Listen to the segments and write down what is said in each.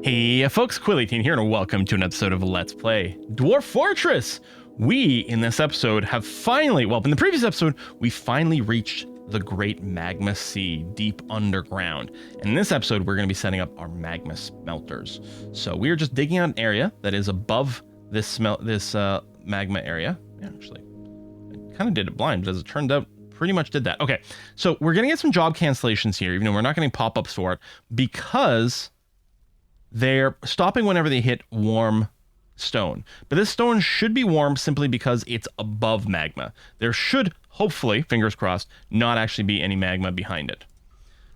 Hey folks, Quilly18 here and welcome to an episode of Let's Play Dwarf Fortress! We, in this episode, have finally, well, in the previous episode, we finally reached the Great Magma Sea deep underground. And in this episode, we're going to be setting up our magma smelters. So we are just digging out an area that is above this magma area. Yeah, actually, I kind of did it blind, but as it turned out, pretty much did that. Okay, so we're going to get some job cancellations here, even though we're not getting pop-ups for it, because they're stopping whenever they hit warm stone. But this stone should be warm simply because it's above magma. There should, hopefully, fingers crossed, not actually be any magma behind it.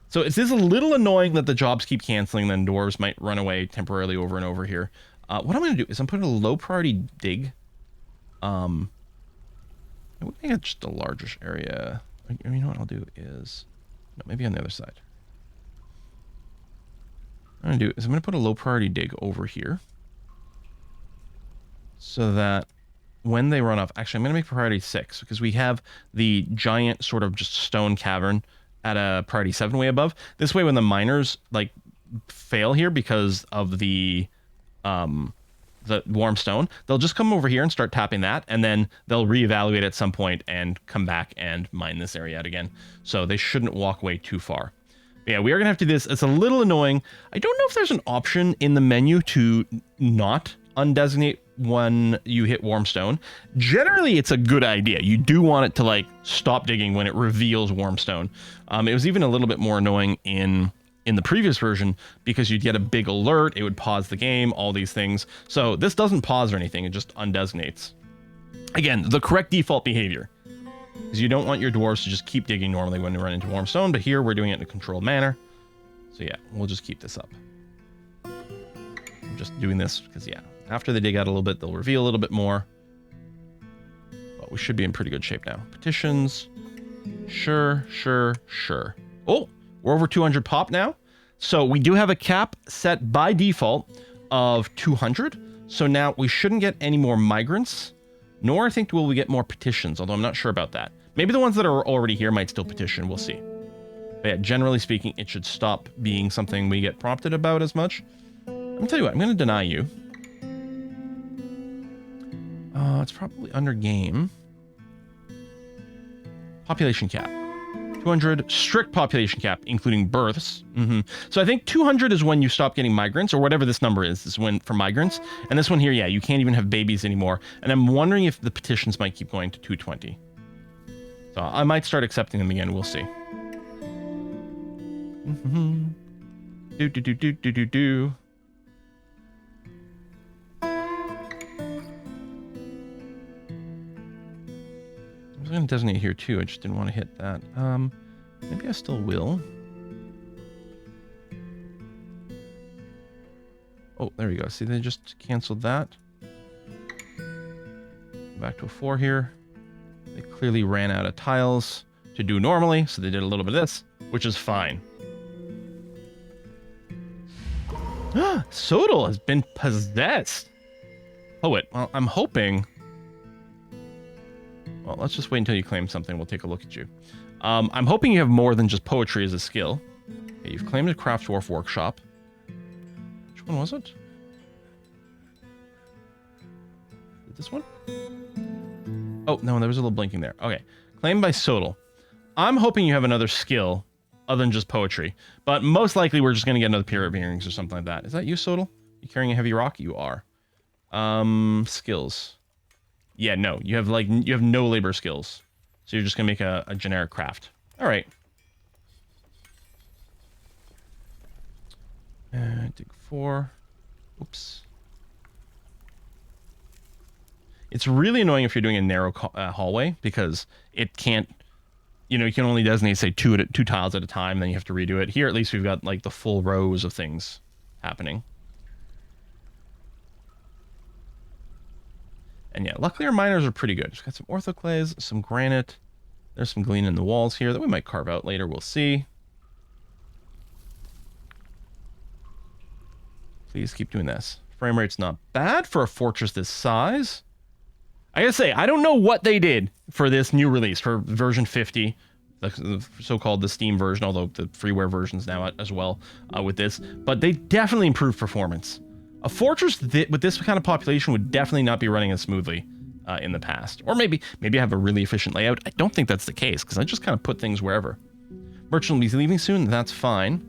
So it is a little annoying that the jobs keep canceling, then dwarves might run away temporarily over and over here. What I'm going to do is I'm putting a low priority dig. I would make it just a largish area. You know what I'll do is, no, maybe on the other side. What I'm going to do is I'm going to put a low priority dig over here so that when they run off, actually I'm going to make priority 6 because we have the giant sort of just stone cavern at a priority 7 way above. This way when the miners like fail here because of the warm stone, they'll just come over here and start tapping that, and then they'll reevaluate at some point and come back and mine this area out again. So they shouldn't walk away too far. Yeah, we are going to have to do this. It's a little annoying. I don't know if there's an option in the menu to not undesignate when you hit warm stone. Generally, it's a good idea. You do want it to like stop digging when it reveals warm stone. It was even a little bit more annoying in the previous version because you'd get a big alert. It would pause the game, all these things. So this doesn't pause or anything. It just undesignates. Again, the correct default behavior. Because you don't want your dwarves to just keep digging normally when they run into warm stone, but here we're doing it in a controlled manner. So yeah, we'll just keep this up. I'm just doing this because, yeah, after they dig out a little bit, they'll reveal a little bit more. But we should be in pretty good shape now. Petitions. Sure. Oh, we're over 200 pop now. So we do have a cap set by default of 200. So now we shouldn't get any more migrants. Nor I think will we get more petitions, although I'm not sure about that. Maybe the ones that are already here might still petition. We'll see. But yeah, generally speaking, it should stop being something we get prompted about as much. Let me tell you what, I'm going to deny you. It's probably under game. Population cap. 200 strict population cap, including births. So I think 200 is when you stop getting migrants, or whatever this number is when for migrants. And this one here, yeah, you can't even have babies anymore. And I'm wondering if the petitions might keep going to 220. So I might start accepting them again. We'll see. Do. I was going to designate here too. I just didn't want to hit that. Maybe I still will. Oh, there we go. See, they just canceled that. Back to a 4 here. They clearly ran out of tiles to do normally, so they did a little bit of this, which is fine. Sodal has been possessed. Poet. Well, I'm hoping... Well, let's just wait until you claim something. We'll take a look at you. I'm hoping you have more than just poetry as a skill. Okay, you've claimed a craft dwarf workshop. Which one was it? This one? Oh, no, there was a little blinking there. Okay. Claimed by Sodal. I'm hoping you have another skill other than just poetry. But most likely we're just going to get another peer of earrings or something like that. Is that you, Sodal? You carrying a heavy rock? You are. Skills. Yeah, no. You have no labor skills. So you're just going to make a generic craft. All right. Dig 4. Oops. It's really annoying if you're doing a narrow hallway because it can't, you can only designate, say, two tiles at a time, then you have to redo it. Here, at least we've got, like, the full rows of things happening. And yeah, luckily our miners are pretty good. Just got some orthoclays, some granite. There's some glean in the walls here that we might carve out later. We'll see. Please keep doing this. Frame rate's not bad for a fortress this size. I gotta say, I don't know what they did for this new release, for version 50, the so-called the Steam version, although the freeware version's now as well with this. But they definitely improved performance. A fortress with this kind of population would definitely not be running as smoothly in the past. Or maybe I have a really efficient layout. I don't think that's the case, because I just kind of put things wherever. Merchant will be leaving soon. That's fine.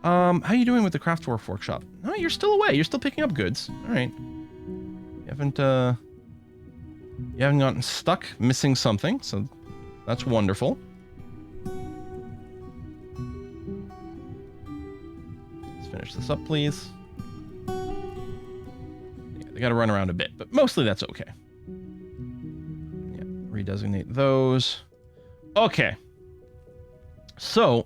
How are you doing with the Craft Dwarf workshop? No, you're still away. You're still picking up goods. All right. You haven't gotten stuck missing something, so that's wonderful. Let's finish this up, please. Yeah, they got to run around a bit, but mostly that's okay. Yeah, redesignate those. Okay. So,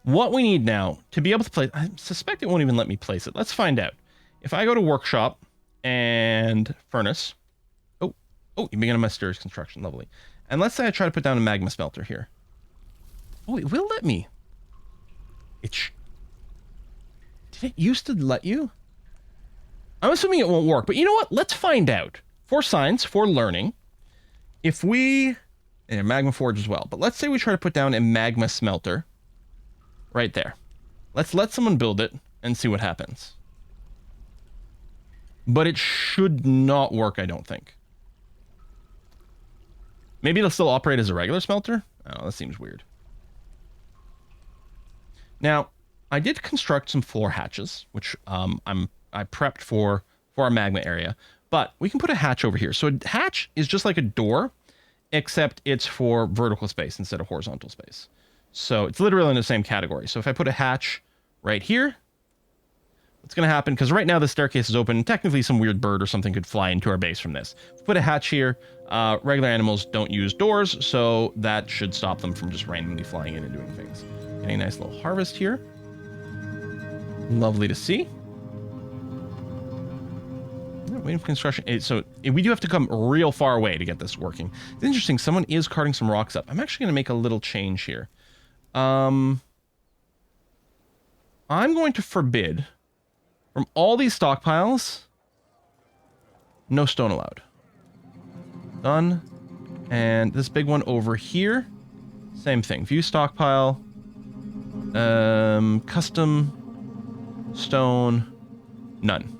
what we need now to be able to place... I suspect it won't even let me place it. Let's find out. If I go to workshop and furnace... Oh, you begin a mysterious construction. Lovely. And let's say I try to put down a magma smelter here. Oh, it will let me. Did it used to let you? I'm assuming it won't work, but you know what? Let's find out. For science, for learning, if we... And a magma forge as well. But let's say we try to put down a magma smelter. Right there. Let's let someone build it and see what happens. But it should not work, I don't think. Maybe it'll still operate as a regular smelter? Oh, that seems weird. Now, I did construct some floor hatches, which I prepped for our magma area. But we can put a hatch over here. So a hatch is just like a door, except it's for vertical space instead of horizontal space. So it's literally in the same category. So if I put a hatch right here, what's going to happen? Because right now the staircase is open. Technically, some weird bird or something could fly into our base from this. If we put a hatch here, regular animals don't use doors, so that should stop them from just randomly flying in and doing things. Getting a nice little harvest here. Lovely to see. Waiting for construction. So we do have to come real far away to get this working. It's interesting. Someone is carting some rocks up. I'm actually going to make a little change here. I'm going to forbid from all these stockpiles, no stone allowed. Done. And this big one over here, same thing. View stockpile, custom stone, none.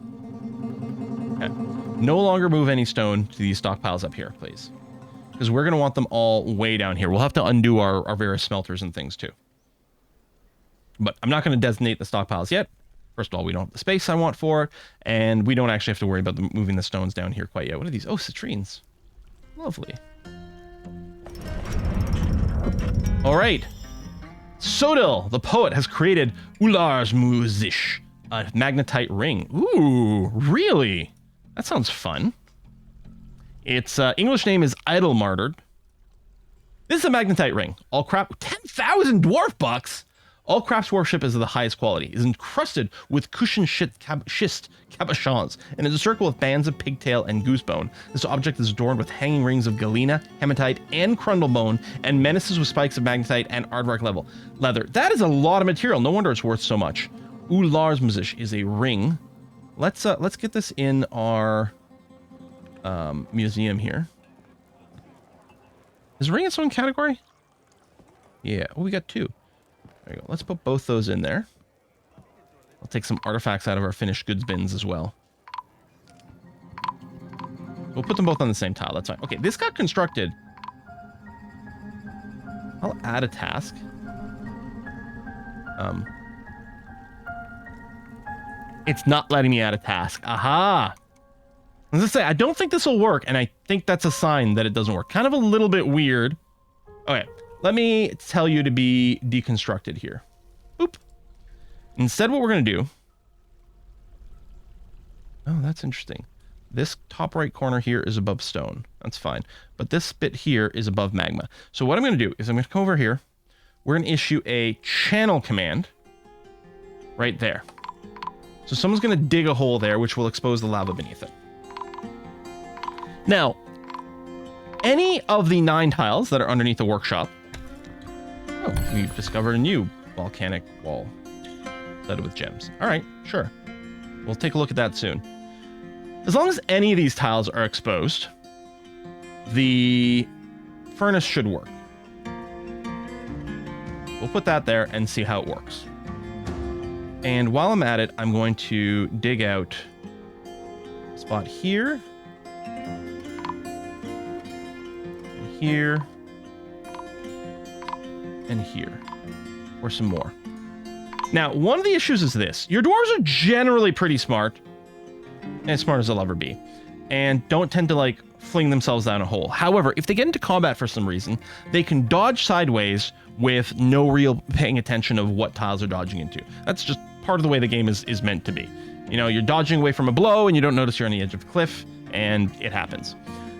Okay. No longer move any stone to these stockpiles up here, please. Because we're going to want them all way down here. We'll have to undo our various smelters and things too. But I'm not going to designate the stockpiles yet. First of all, we don't have the space I want for it. And we don't actually have to worry about moving the stones down here quite yet. What are these? Oh, citrines. Lovely. All right. Sodil, the poet, has created Ular's Musish, a magnetite ring. Ooh, really? That sounds fun. Its English name is Idle Martyred. This is a magnetite ring. All crap, 10,000 dwarf bucks. All crafts worship is of the highest quality. It is encrusted with cushion schist cabochons and is a circle with bands of pigtail and goosebone. This object is adorned with hanging rings of galena, hematite, and crundlebone, and menaces with spikes of magnetite and aardvark leather. That is a lot of material. No wonder it's worth so much. Ular's Musish is a ring. Let's get this in our museum here. Is ring its own category? Yeah. Oh, we got two. There you go. Let's put both those in there. I'll take some artifacts out of our finished goods bins as well. We'll put them both on the same tile. That's fine. Okay, this got constructed. I'll add a task. It's not letting me add a task. Aha! As I say, I don't think this will work, and I think that's a sign that it doesn't work. Kind of a little bit weird. Okay, let me tell you to be deconstructed here. Boop. Instead, what we're going to do... Oh, that's interesting. This top right corner here is above stone. That's fine. But this bit here is above magma. So what I'm going to do is I'm going to come over here. We're going to issue a channel command right there. So someone's going to dig a hole there, which will expose the lava beneath it. Now, any of the 9 tiles that are underneath the workshop... Oh, we've discovered a new volcanic wall studded with gems. All right, sure. We'll take a look at that soon. As long as any of these tiles are exposed, the furnace should work. we'll put that there and see how it works. And while I'm at it, I'm going to dig out a spot here, and here, and here, or some more. Now, one of the issues is this. Your dwarves are generally pretty smart, and as smart as they'll ever be, and don't tend to, like, fling themselves down a hole. However, if they get into combat for some reason, they can dodge sideways with no real paying attention of what tiles they're dodging into. That's just part of the way the game is meant to be. You know, you're dodging away from a blow, and you don't notice you're on the edge of a cliff, and it happens.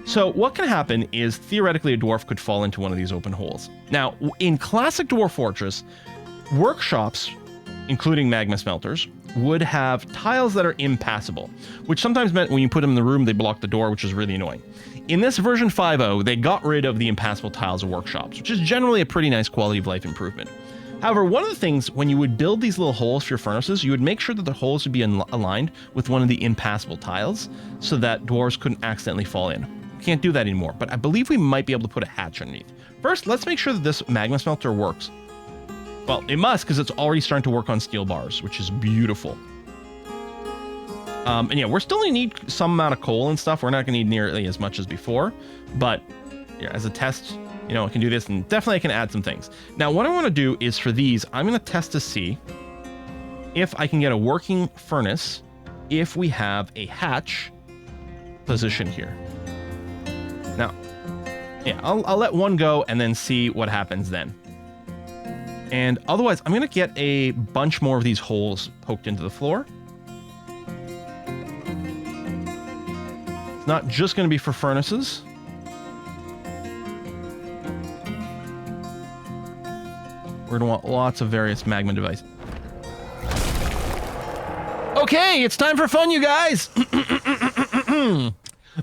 So what can happen is, theoretically, a dwarf could fall into one of these open holes. Now, in classic Dwarf Fortress, workshops, including magma smelters, would have tiles that are impassable, which sometimes meant when you put them in the room, they block the door, which is really annoying. In this version 5.0, they got rid of the impassable tiles of workshops, which is generally a pretty nice quality of life improvement. However, one of the things, when you would build these little holes for your furnaces, you would make sure that the holes would be aligned with one of the impassable tiles so that dwarves couldn't accidentally fall in. Can't do that anymore, but I believe we might be able to put a hatch underneath. First, let's make sure that this magma smelter works. Well, it must, because it's already starting to work on steel bars, which is beautiful. And yeah, we're still going to need some amount of coal and stuff. We're not going to need nearly as much as before, but yeah, as a test, you know, I can do this, and definitely I can add some things. Now, what I want to do is for these, I'm going to test to see if I can get a working furnace if we have a hatch position here. Now, yeah, I'll let one go and then see what happens then. And otherwise, I'm going to get a bunch more of these holes poked into the floor. It's not just going to be for furnaces. We're going to want lots of various magma devices. Okay, it's time for fun, you guys!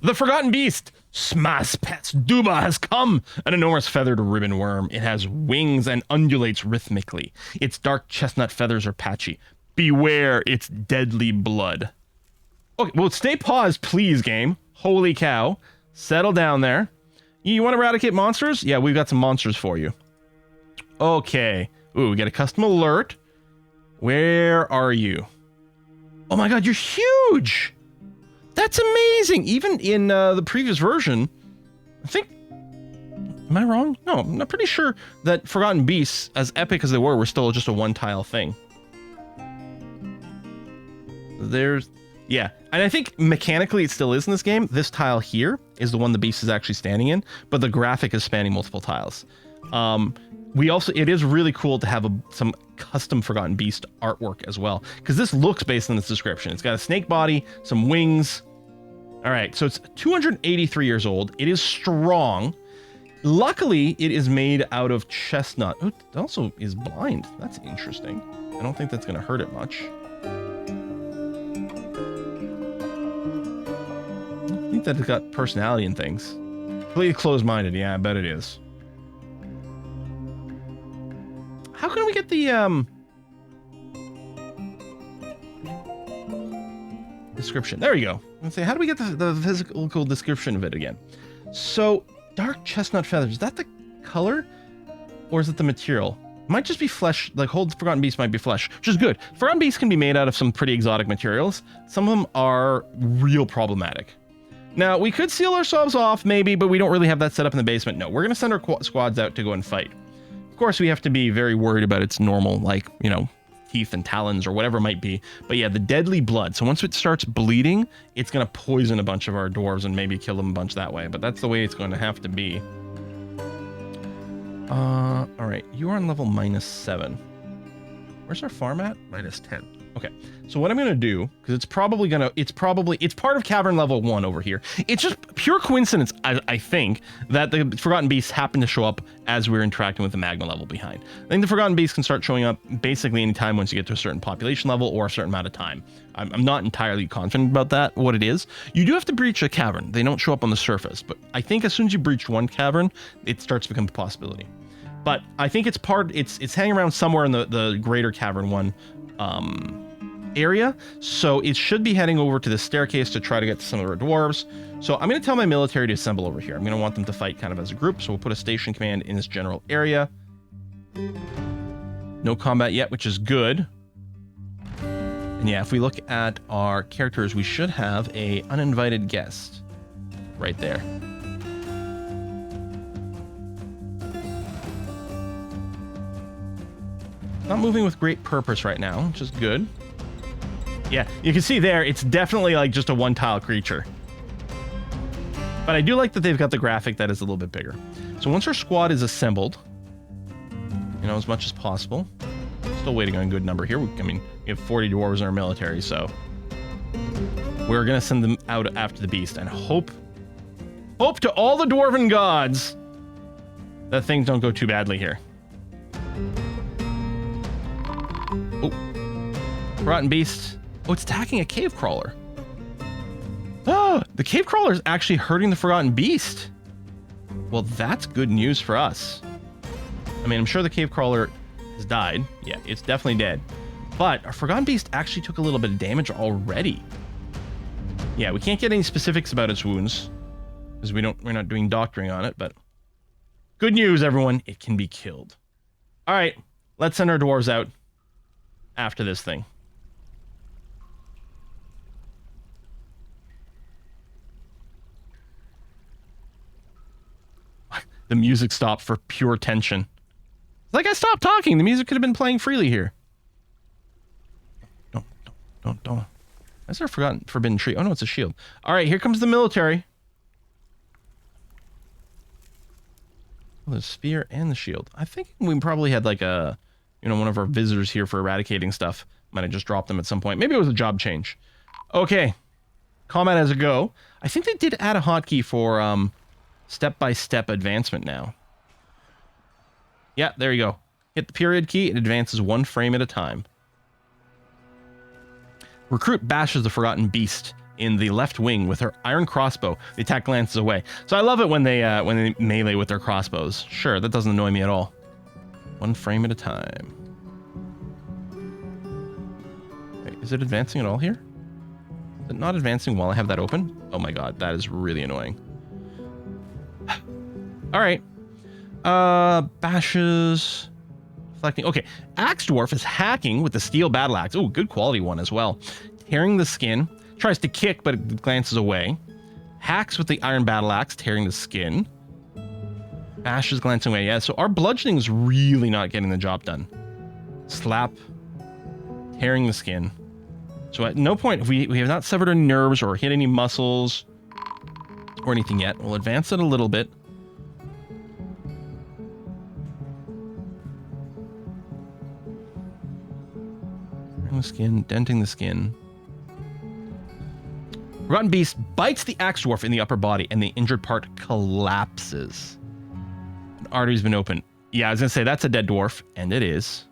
The Forgotten Beast, Smas Pets Duba, has come. An enormous feathered ribbon worm. It has wings and undulates rhythmically. Its dark chestnut feathers are patchy. Beware its deadly blood. Okay, well, stay paused, please, game. Holy cow. Settle down there. You want to eradicate monsters? Yeah, we've got some monsters for you. Okay. Ooh, we get a custom alert. Where are you? Oh my god, you're huge! That's amazing! Even in the previous version, I think... Am I wrong? No, I'm not pretty sure that Forgotten Beasts, as epic as they were still just a one-tile thing. There's... Yeah, and I think mechanically it still is in this game. This tile here is the one the beast is actually standing in, but the graphic is spanning multiple tiles. It is really cool to have some custom Forgotten Beast artwork as well, because this looks based on this description. It's got a snake body, some wings. All right, so it's 283 years old. It is strong. Luckily, it is made out of chestnut. Oh, it also is blind. That's interesting. I don't think that's going to hurt it much. I think that it's got personality and things. Completely closed-minded. Yeah, I bet it is. How can we get the description? There you go. Let's say, how do we get the physical description of it again? So, dark chestnut feathers. Is that the color, or is it the material? It might just be flesh. Like, whole Forgotten Beast might be flesh, which is good. Forgotten Beasts can be made out of some pretty exotic materials. Some of them are real problematic. Now, we could seal ourselves off, maybe, but we don't really have that set up in the basement. No, we're going to send our squads out to go and fight. Of course, we have to be very worried about its normal, like, you know, teeth and talons or whatever it might be. But yeah, the deadly blood. So once it starts bleeding, it's going to poison a bunch of our dwarves and maybe kill them a bunch that way. But that's the way it's going to have to be. All right, you are on level -7. Where's our farm at? -10. Okay, so what I'm gonna do, because it's part of cavern level 1 over here. It's just pure coincidence, I think, that the Forgotten Beasts happen to show up as we're interacting with the magma level behind. I think the Forgotten Beasts can start showing up basically anytime once you get to a certain population level or a certain amount of time. I'm not entirely confident about that, what it is. You do have to breach a cavern. They don't show up on the surface, but I think as soon as you breach one cavern, it starts to become a possibility. But I think it's hanging around somewhere in the greater cavern 1 area, so it should be heading over to the staircase to try to get to some of our dwarves. So I'm going to tell my military to assemble over here. I'm going to want them to fight kind of as a group, so we'll put a station command in this general area. No combat yet, which is good. And yeah, if we look at our characters, we should have a uninvited guest right there. Not moving with great purpose right now, which is good. Yeah, you can see there, it's definitely like just a one-tile creature. But I do like that they've got the graphic that is a little bit bigger. So once our squad is assembled, you know, as much as possible. Still waiting on a good number here. I mean, we have 40 dwarves in our military, so we're gonna send them out after the beast and hope to all the dwarven gods that things don't go too badly here. Oh, rotten beast. Oh, it's attacking a cave crawler. Oh, the cave crawler is actually hurting the forgotten beast. Well, that's good news for us. I mean, I'm sure the cave crawler has died. Yeah, it's definitely dead. But our forgotten beast actually took a little bit of damage already. Yeah, we can't get any specifics about its wounds because we're not doing doctoring on it, but good news, everyone, it can be killed. All right, let's send our dwarves out after this thing. The music stopped for pure tension. Like, I stopped talking. The music could have been playing freely here. Don't. Is there a forbidden tree? Oh, no, it's a shield. All right, here comes the military. Oh, the spear and the shield. I think we probably had like a, one of our visitors here for eradicating stuff. Might have just dropped them at some point. Maybe it was a job change. Okay. Combat as a go. I think they did add a hotkey for step-by-step advancement now. Yeah, there you go. Hit the period key, it advances one frame at a time. Recruit bashes the forgotten beast in the left wing with her iron crossbow. The attack glances away. So I love it when they melee with their crossbows. Sure, that doesn't annoy me at all. One frame at a time. Wait, is it advancing at all here? Is it not advancing while I have that open? Oh my god, that is really annoying. All right. Bashes. Reflecting. Okay. Axe Dwarf is hacking with the steel battle axe. Oh, good quality one as well. Tearing the skin. Tries to kick, but it glances away. Hacks with the iron battle axe, tearing the skin. Bashes, glancing away. Yeah, so our bludgeoning is really not getting the job done. Slap. Tearing the skin. So at no point, we have not severed our nerves or hit any muscles or anything yet. We'll advance it a little bit. The skin, denting the skin. Rotten Beast bites the Axe Dwarf in the upper body, and the injured part collapses. An artery's been opened. Yeah, I was gonna say that's a dead dwarf, and it is.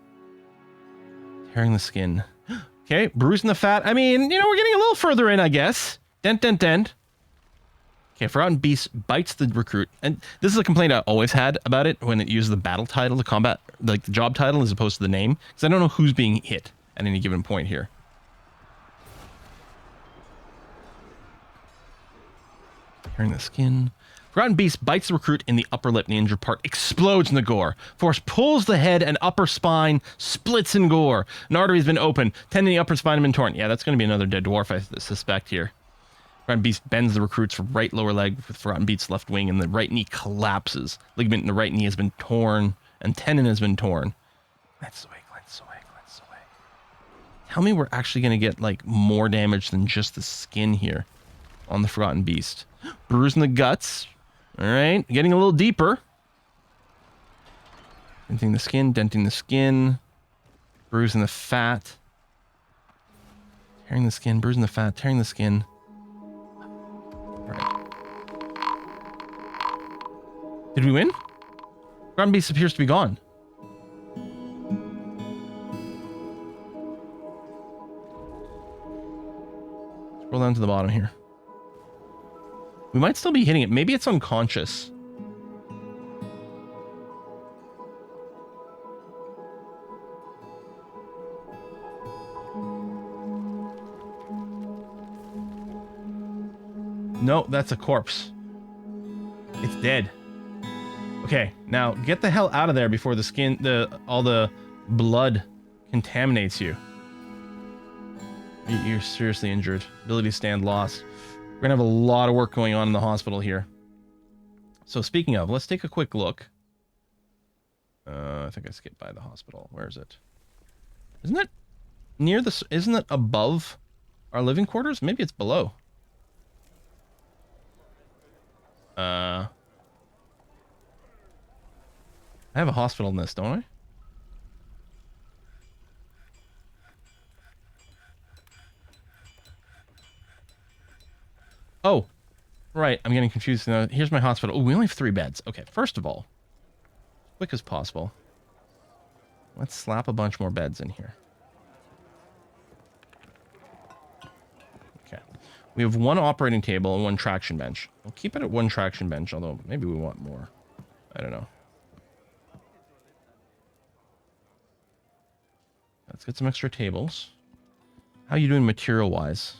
Tearing the skin. Okay, bruising the fat. I mean, we're getting a little further in, I guess. Dent, dent, dent. Okay, Forgotten Beast bites the recruit, and this is a complaint I always had about it when it uses the battle title, the combat, like the job title, as opposed to the name, because I don't know who's being hit at any given point here. Tearing the skin. Forgotten Beast bites the recruit in the upper lip, and the injured part explodes in the gore. Force pulls the head and upper spine, splits in gore. An artery has been opened. Tendon in the upper spine has been torn. Yeah, that's going to be another dead dwarf, I suspect here. Forgotten Beast bends the recruit's right lower leg with Forgotten Beast's left wing, and the right knee collapses. Ligament in the right knee has been torn, and tendon has been torn. That's the way. Tell me we're actually going to get, like, more damage than just the skin here on the Forgotten Beast. Bruising the guts. All right. Getting a little deeper. Denting the skin. Denting the skin. Bruising the fat. Tearing the skin. Bruising the fat. Tearing the skin. All right. Did we win? Forgotten Beast appears to be gone. Scroll down to the bottom here. We might still be hitting it. Maybe it's unconscious. No, that's a corpse. It's dead. Okay, now get the hell out of there before the skin, all the blood contaminates you. You're seriously injured. Ability to stand lost. We're gonna have a lot of work going on in the hospital here. So speaking of, let's take a quick look. I think I skipped by the hospital. Where is it? Isn't it near this? Isn't it above our living quarters? Maybe it's below. I have a hospital in this, don't I? Oh, right. I'm getting confused. Now, here's my hospital. Oh, we only have 3 beds. Okay, first of all, as quick as possible, let's slap a bunch more beds in here. Okay. We have 1 operating table and 1 traction bench. We'll keep it at 1 traction bench, although maybe we want more. I don't know. Let's get some extra tables. How are you doing material-wise?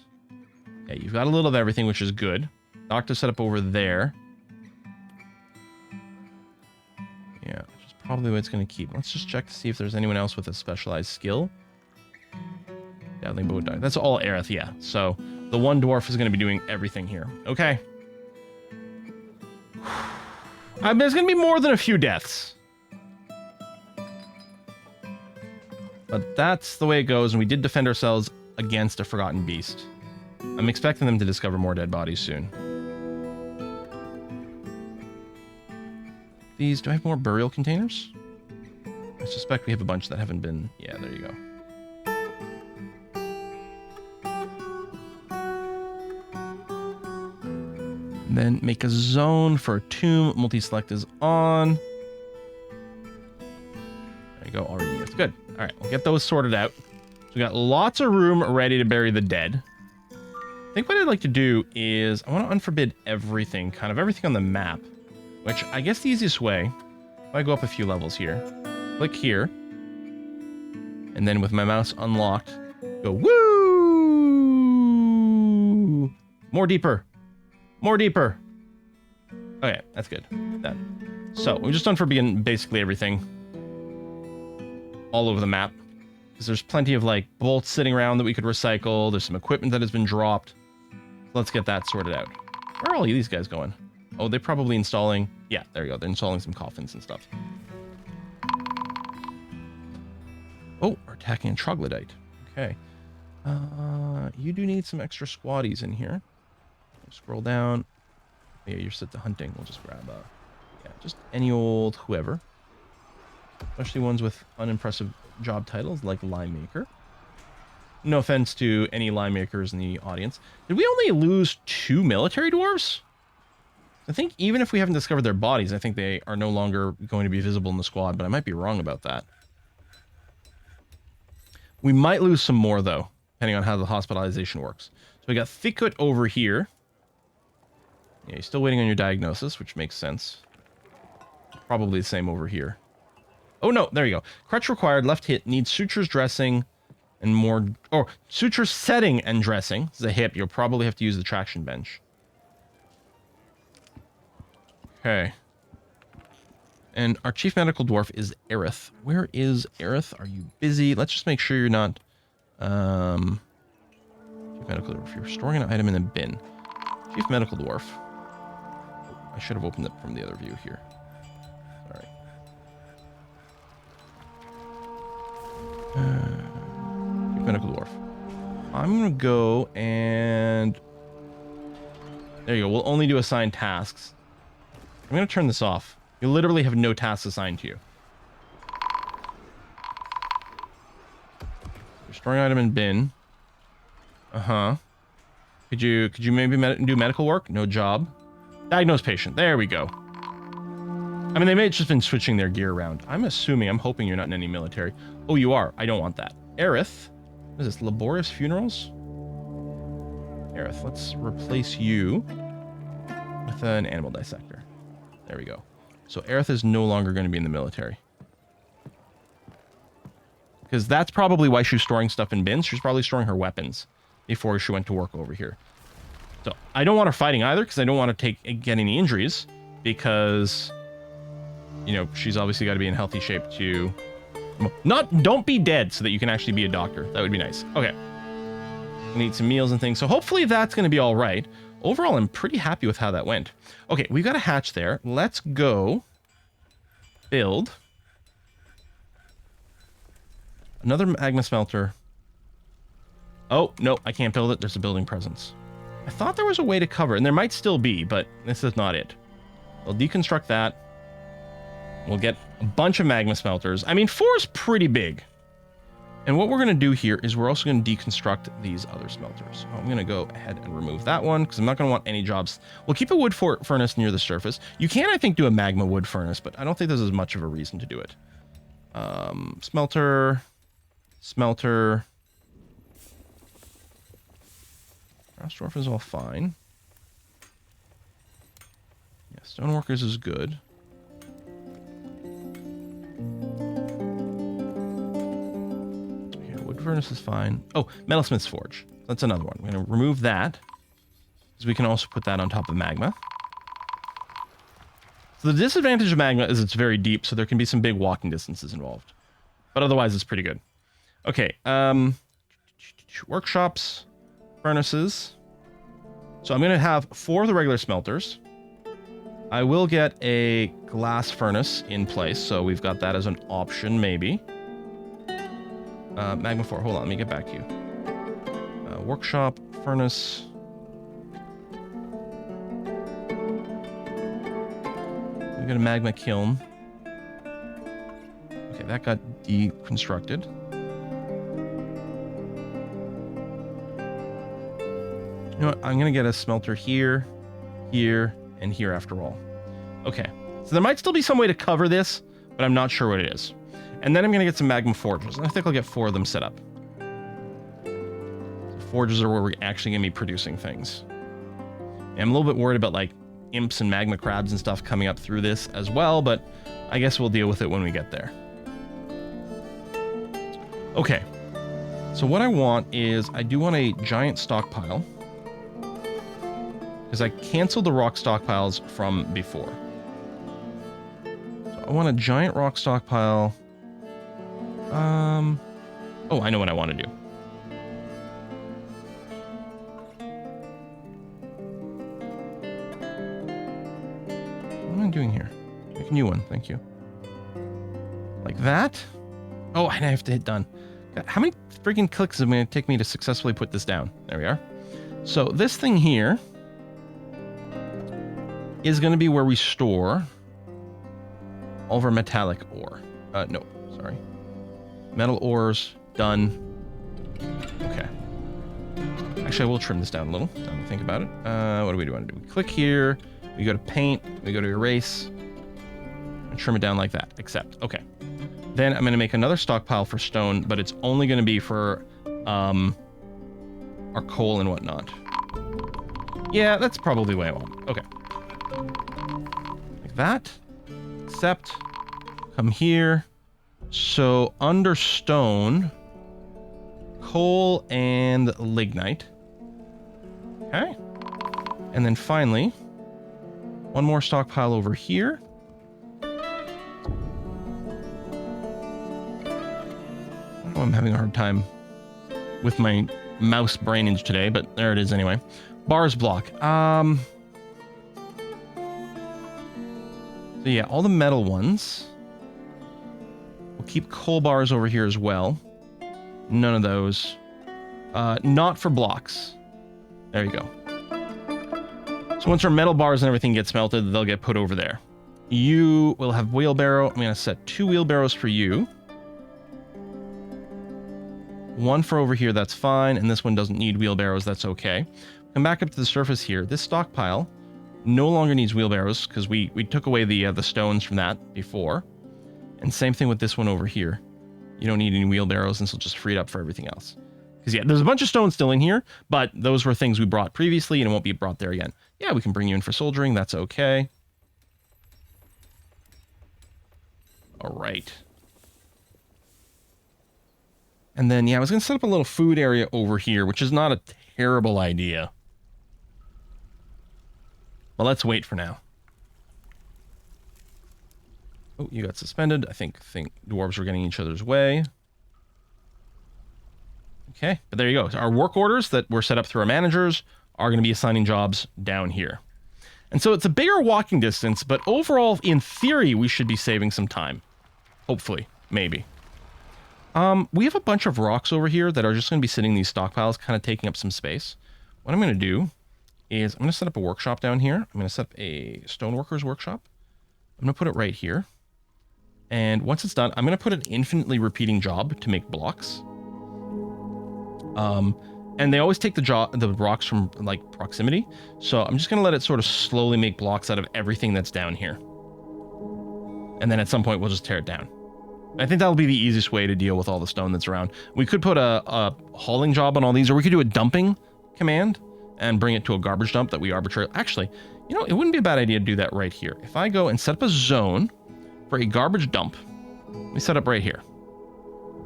Yeah, you've got a little of everything, which is good. Doctor set up over there. Yeah, which is probably what it's going to keep. Let's just check to see if there's anyone else with a specialized skill. Yeah, that's all Aerith, yeah. So the 1 dwarf is going to be doing everything here. Okay. There's going to be more than a few deaths. But that's the way it goes, and we did defend ourselves against a forgotten beast. I'm expecting them to discover more dead bodies soon. These, do I have more burial containers? I suspect we have a bunch that haven't been... Yeah, there you go. And then make a zone for a tomb. Multi-select is on. There you go, already used. Good. All right, we'll get those sorted out. So we got lots of room ready to bury the dead. I think what I'd like to do is I want to unforbid everything, kind of everything on the map, which I guess the easiest way, if I go up a few levels here, click here, and then with my mouse unlocked, go woo! More deeper. More deeper. Okay, that's good. Done. So we just unforbidden basically everything all over the map. Because there's plenty of like bolts sitting around that we could recycle. There's some equipment that has been dropped. Let's get that sorted out. Where are all these guys going? Oh, they're probably installing... Yeah, there you go. They're installing some coffins and stuff. Oh, we're attacking a troglodyte. Okay. You do need some extra squatties in here. Scroll down. Yeah, you're set to hunting. We'll just grab yeah, just any old whoever. Especially ones with unimpressive job titles like Lime Maker. No offense to any lime makers in the audience. Did we only lose 2 military dwarves? I think even if we haven't discovered their bodies, I think they are no longer going to be visible in the squad, but I might be wrong about that. We might lose some more, though, depending on how the hospitalization works. So we got Thickut over here. Yeah, you're still waiting on your diagnosis, which makes sense. Probably the same over here. Oh, no, there you go. Crutch required, left hit, needs sutures, dressing, and more... Or, suture setting and dressing. This is a hip. You'll probably have to use the traction bench. Okay. And our chief medical dwarf is Aerith. Where is Aerith? Are you busy? Let's just make sure you're not... Chief medical dwarf. You're storing an item in a bin. Chief medical dwarf. I should have opened it from the other view here. Sorry. Chief medical dwarf. I'm going to go and... There you go. We'll only do assigned tasks. I'm going to turn this off. You literally have no tasks assigned to you. Restoring item in bin. Uh-huh. Could you maybe do medical work? No job. Diagnose patient. There we go. I mean, they may have just been switching their gear around. I'm hoping you're not in any military. Oh, you are. I don't want that. Aerith. What is this? Laborious funerals? Aerith, let's replace you with an animal dissector. There we go. So Aerith is no longer going to be in the military. Because that's probably why she's storing stuff in bins. She's probably storing her weapons before she went to work over here. So I don't want her fighting either, because I don't want to get any injuries, because, you know, she's obviously got to be in healthy shape to Don't be dead so that you can actually be a doctor. That would be nice. Okay. We need some meals and things. So hopefully that's going to be all right. Overall, I'm pretty happy with how that went. Okay, we've got a hatch there. Let's go build another magma smelter. Oh, no, I can't build it. There's a building presence. I thought there was a way to cover it, and there might still be, but this is not it. We'll deconstruct that. We'll get a bunch of magma smelters. I mean, 4 is pretty big. And what we're going to do here is we're also going to deconstruct these other smelters. I'm going to go ahead and remove that one because I'm not going to want any jobs. We'll keep a wood furnace near the surface. You can, I think, do a magma wood furnace, but I don't think there's as much of a reason to do it. Smelter. Dwarf is all fine. Yeah, stoneworkers is good. Okay, wood furnace is fine. Oh, metalsmith's forge. That's another one. We're going to remove that because we can also put that on top of magma. So the disadvantage of magma is it's very deep, so there can be some big walking distances involved. But otherwise, it's pretty good. Okay, workshops, furnaces. So I'm going to have 4 of the regular smelters. I will get a glass furnace in place, so we've got that as an option, maybe. Magma 4, hold on, let me get back to you. Workshop, furnace. We got a magma kiln. Okay, that got deconstructed. You know what? I'm going to get a smelter here, here, and here after all. Okay. So there might still be some way to cover this, but I'm not sure what it is. And then I'm going to get some magma forges. And I think I'll get 4 of them set up. So forges are where we're actually going to be producing things. And I'm a little bit worried about like imps and magma crabs and stuff coming up through this as well, but I guess we'll deal with it when we get there. Okay. So what I want is I do want a giant stockpile. Because I canceled the rock stockpiles from before. So I want a giant rock stockpile. Oh, I know what I want to do. What am I doing here? Make a new one, thank you. Like that? Oh, I have to hit done. God, how many freaking clicks is it going to take me to successfully put this down? There we are. So this thing here is going to be where we store all of our metallic ore. No, sorry. Metal ores, done. Okay. Actually, I will trim this down a little, now that I think about it. What do we want to do? We click here, we go to paint, we go to erase, and trim it down like that, accept. Okay. Then I'm going to make another stockpile for stone, but it's only going to be for our coal and whatnot. Yeah, that's probably the way I want it. Okay. Like that. Accept. Come here. So under stone, coal and lignite. Okay. And then finally, one more stockpile over here. Oh, I'm having a hard time with my mouse brainage today, but there it is anyway. Bars block. So yeah, all the metal ones. We'll keep coal bars over here as well. None of those. Not for blocks. There you go. So once our metal bars and everything get smelted, they'll get put over there. You will have wheelbarrow. I'm going to set 2 wheelbarrows for you. 1 for over here, that's fine. And this one doesn't need wheelbarrows, that's okay. Come back up to the surface here. This stockpile no longer needs wheelbarrows because we took away the stones from that before. And same thing with this one over here. You don't need any wheelbarrows, and this will just free it up for everything else. Because yeah, there's a bunch of stones still in here, but those were things we brought previously and it won't be brought there again. Yeah, we can bring you in for soldiering, that's okay. All right. And then, yeah, I was going to set up a little food area over here, which is not a terrible idea. But let's wait for now. Oh, you got suspended. I think dwarves were getting each other's way. Okay, but there you go. Our work orders that were set up through our managers are going to be assigning jobs down here. And so it's a bigger walking distance, but overall, in theory, we should be saving some time. Hopefully. Maybe. We have a bunch of rocks over here that are just going to be sitting in these stockpiles, kind of taking up some space. What I'm going to do is I'm going to set up a workshop down here. I'm going to set up a stoneworker's workshop. I'm going to put it right here. And once it's done, I'm going to put an infinitely repeating job to make blocks. And they always take the rocks from like proximity. So I'm just going to let it sort of slowly make blocks out of everything that's down here. And then at some point we'll just tear it down. I think that'll be the easiest way to deal with all the stone that's around. We could put a hauling job on all these, or we could do a dumping command and bring it to a garbage dump that we arbitrarily... Actually, you know, it wouldn't be a bad idea to do that right here. If I go and set up a zone for a garbage dump, we set up right here.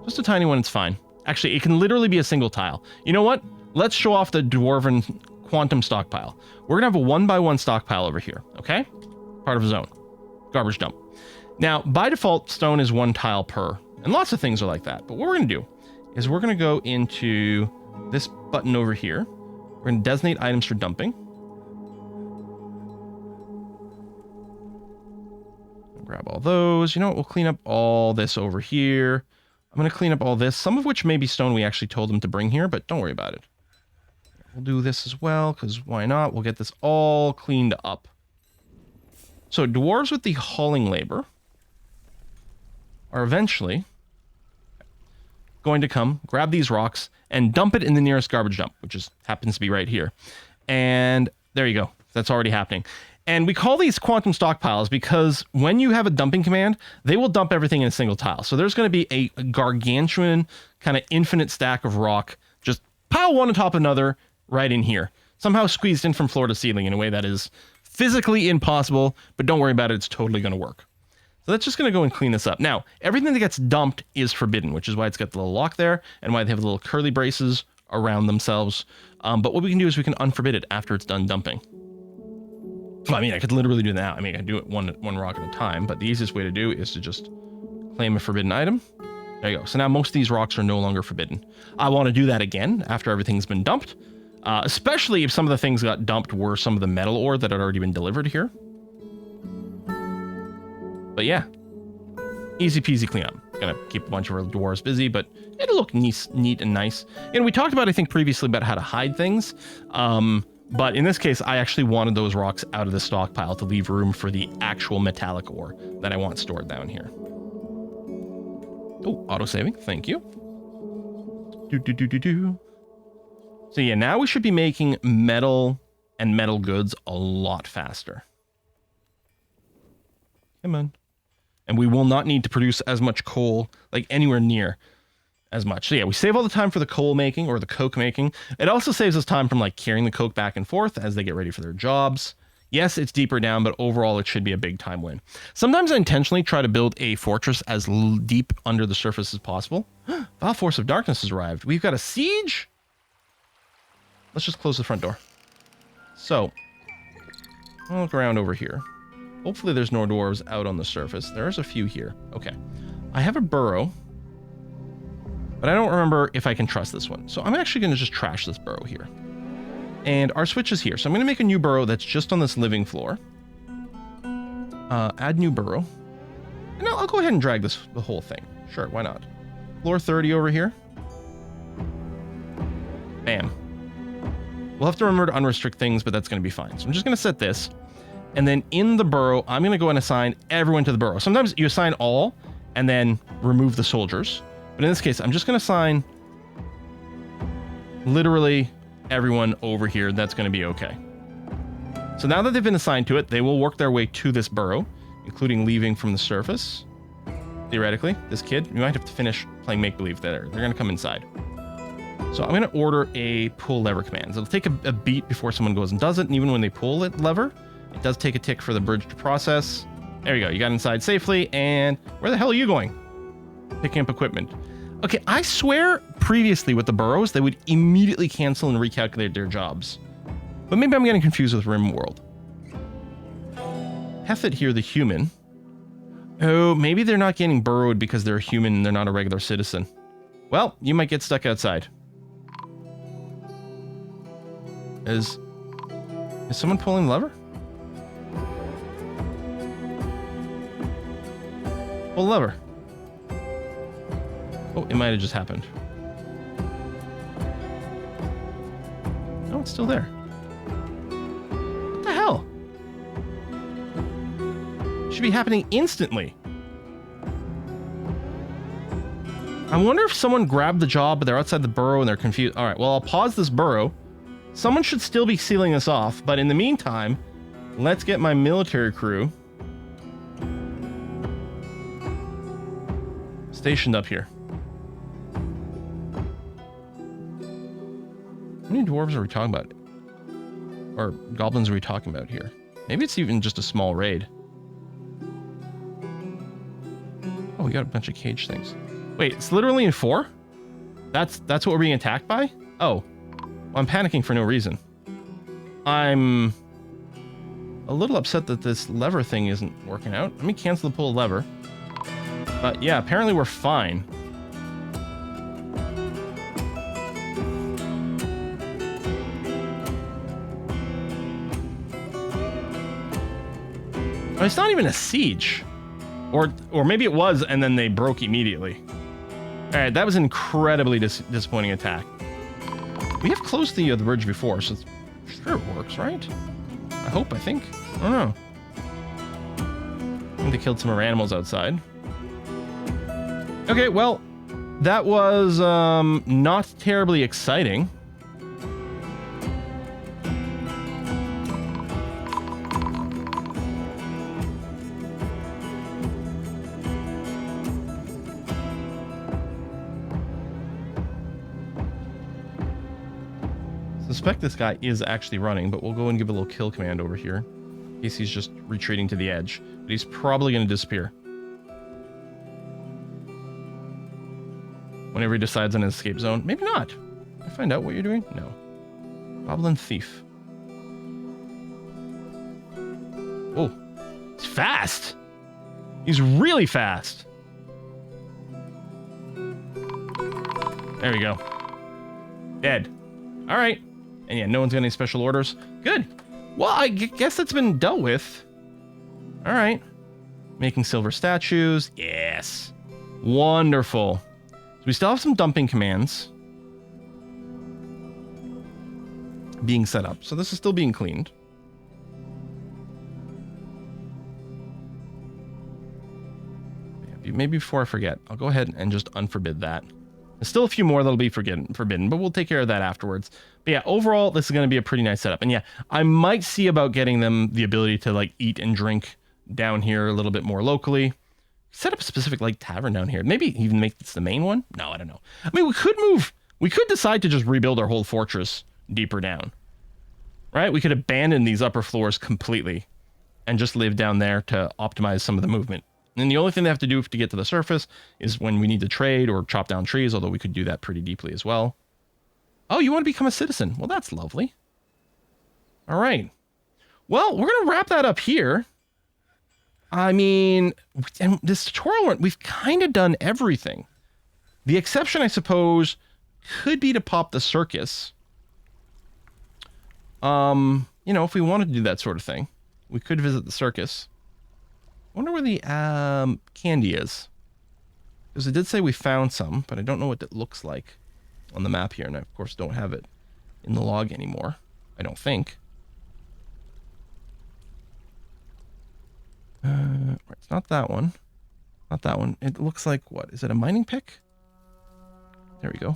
Just a tiny one, it's fine. Actually, it can literally be a single tile. You know what? Let's show off the Dwarven quantum stockpile. We're going to have a 1x1 stockpile over here, okay? Part of a zone. Garbage dump. Now, by default, stone is 1 tile per, and lots of things are like that. But what we're going to do is we're going to go into this button over here. We're going to designate items for dumping. Grab all those. You know what? We'll clean up all this over here. I'm going to clean up all this, some of which may be stone we actually told them to bring here, but don't worry about it. We'll do this as well, because why not? We'll get this all cleaned up. So dwarves with the hauling labor are eventually going to come, grab these rocks, and dump it in the nearest garbage dump, which happens to be right here. And there you go. That's already happening. And we call these quantum stockpiles because when you have a dumping command, they will dump everything in a single tile. So there's going to be a gargantuan kind of infinite stack of rock, just pile one on top of another right in here. Somehow squeezed in from floor to ceiling in a way that is physically impossible, but don't worry about it, it's totally going to work. So that's just going to go and clean this up. Now, everything that gets dumped is forbidden, which is why it's got the little lock there and why they have the little curly braces around themselves. But what we can do is we can unforbid it after it's done dumping. Well, I mean, I could literally do that now. I mean, I could do it one rock at a time, but the easiest way to do is to just claim a forbidden item. There you go. So now most of these rocks are no longer forbidden. I want to do that again after everything's been dumped, especially if some of the things got dumped were some of the metal ore that had already been delivered here. But yeah, easy peasy cleanup. Gonna keep a bunch of our dwarves busy, but it'll look neat and nice. And we talked about, I think, previously about how to hide things. But in this case, I actually wanted those rocks out of the stockpile to leave room for the actual metallic ore that I want stored down here. Oh, auto-saving. Thank you. So yeah, now we should be making metal and metal goods a lot faster. Come on. And we will not need to produce as much coal, like anywhere near as much. So yeah, we save all the time for the coal making or the coke making. It also saves us time from like carrying the coke back and forth as they get ready for their jobs. Yes, it's deeper down, but overall it should be a big time win. Sometimes I intentionally try to build a fortress as deep under the surface as possible. Vile Force of Darkness has arrived. We've got a siege. Let's just close the front door. So, I'll look around over here. Hopefully there's no dwarves out on the surface. There's a few here. Okay. I have a burrow, but I don't remember if I can trust this one. So I'm actually going to just trash this burrow here. And our switch is here. So I'm going to make a new burrow that's just on this living floor. Add new burrow. And I'll go ahead and drag the whole thing. Sure, why not? Floor 30 over here. Bam. We'll have to remember to unrestrict things, but that's going to be fine. So I'm just going to set this. And then in the burrow, I'm going to go and assign everyone to the burrow. Sometimes you assign all and then remove the soldiers. But in this case, I'm just going to assign literally everyone over here. That's going to be okay. So now that they've been assigned to it, they will work their way to this burrow, including leaving from the surface. Theoretically, this kid, we might have to finish playing make-believe there. They're going to come inside. So I'm going to order a pull lever command. It'll take a beat before someone goes and does it. And even when they pull it lever, it does take a tick for the bridge to process. There you go. You got inside safely. And where the hell are you going? Picking up equipment. Okay, I swear previously with the burrows, they would immediately cancel and recalculate their jobs. But maybe I'm getting confused with RimWorld. Hethit here, the human. Oh, maybe they're not getting burrowed because they're human and they're not a regular citizen. Well, you might get stuck outside. Is someone pulling the lever? Pull the lever. Oh, it might have just happened. No, it's still there. What the hell? Should be happening instantly. I wonder if someone grabbed the job, but they're outside the burrow and they're confused. All right, well, I'll pause this burrow. Someone should still be sealing this off, but in the meantime, let's get my military crew stationed up here. How many dwarves are we talking about? Or goblins are we talking about here? Maybe it's even just a small raid. Oh, we got a bunch of cage things. Wait, it's literally in 4? That's what we're being attacked by? Oh. Well, I'm panicking for no reason. I'm a little upset that this lever thing isn't working out. Let me cancel the pull lever. But yeah, apparently we're fine. Oh, it's not even a siege. Or maybe it was and then they broke immediately. All right, that was an incredibly disappointing attack. We have closed the bridge before, so it's, sure it works, right? I think. I don't know. I think they killed some more animals outside. Okay, well, that was not terribly exciting. Suspect this guy is actually running, but we'll go and give a little kill command over here in case he's just retreating to the edge. But he's probably going to disappear whenever he decides on an escape zone. Maybe not. Can I find out what you're doing? No. Goblin thief. Oh, he's fast. He's really fast. There we go. Dead. All right. And yeah, no one's got any special orders. Good. Well, I guess that's been dealt with. All right. Making silver statues. Yes. Wonderful. So we still have some dumping commands being set up. So this is still being cleaned. Maybe before I forget, I'll go ahead and just unforbid that. There's still a few more that'll be forbidden, but we'll take care of that afterwards. But yeah, overall, this is going to be a pretty nice setup. And yeah, I might see about getting them the ability to like eat and drink down here a little bit more locally. Set up a specific like tavern down here. Maybe even make this the main one. No, I don't know. I mean, we could move. We could decide to just rebuild our whole fortress deeper down. Right? We could abandon these upper floors completely and just live down there to optimize some of the movement. And the only thing they have to do to get to the surface is when we need to trade or chop down trees, although we could do that pretty deeply as well. Oh, you want to become a citizen? Well, that's lovely. All right. Well, we're going to wrap that up here. I mean, and this tutorial, we've kind of done everything. The exception, I suppose, could be to pop the circus. You know, if we wanted to do that sort of thing, we could visit the circus. I wonder where the candy is. Because it did say we found some, but I don't know what it looks like on the map here. And I, of course, don't have it in the log anymore. I don't think. It's not that one. Not that one. It looks like, what? Is it a mining pick? There we go.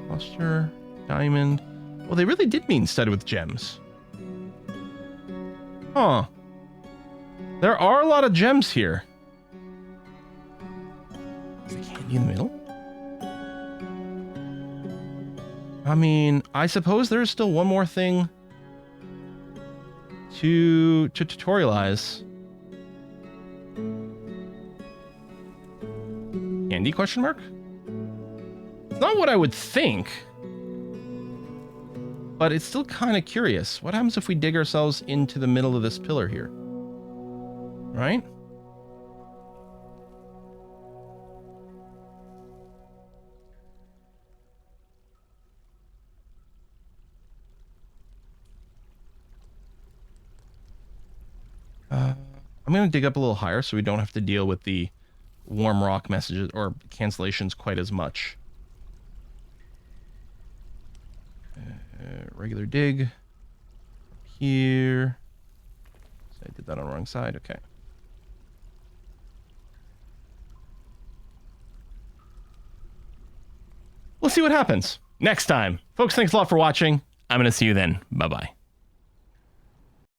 Cluster, diamond. Well, they really did mean studded with gems. Huh. There are a lot of gems here. Is the candy in the middle? I mean, I suppose there's still one more thing to tutorialize. Candy question mark? It's not what I would think. but it's still kind of curious. What happens if we dig ourselves into the middle of this pillar here? Right? I'm going to dig up a little higher so we don't have to deal with the warm rock messages or cancellations quite as much. Regular dig. Here. So I did that on the wrong side. Okay. We'll see what happens next time. Folks, thanks a lot for watching. I'm going to see you then. Bye-bye.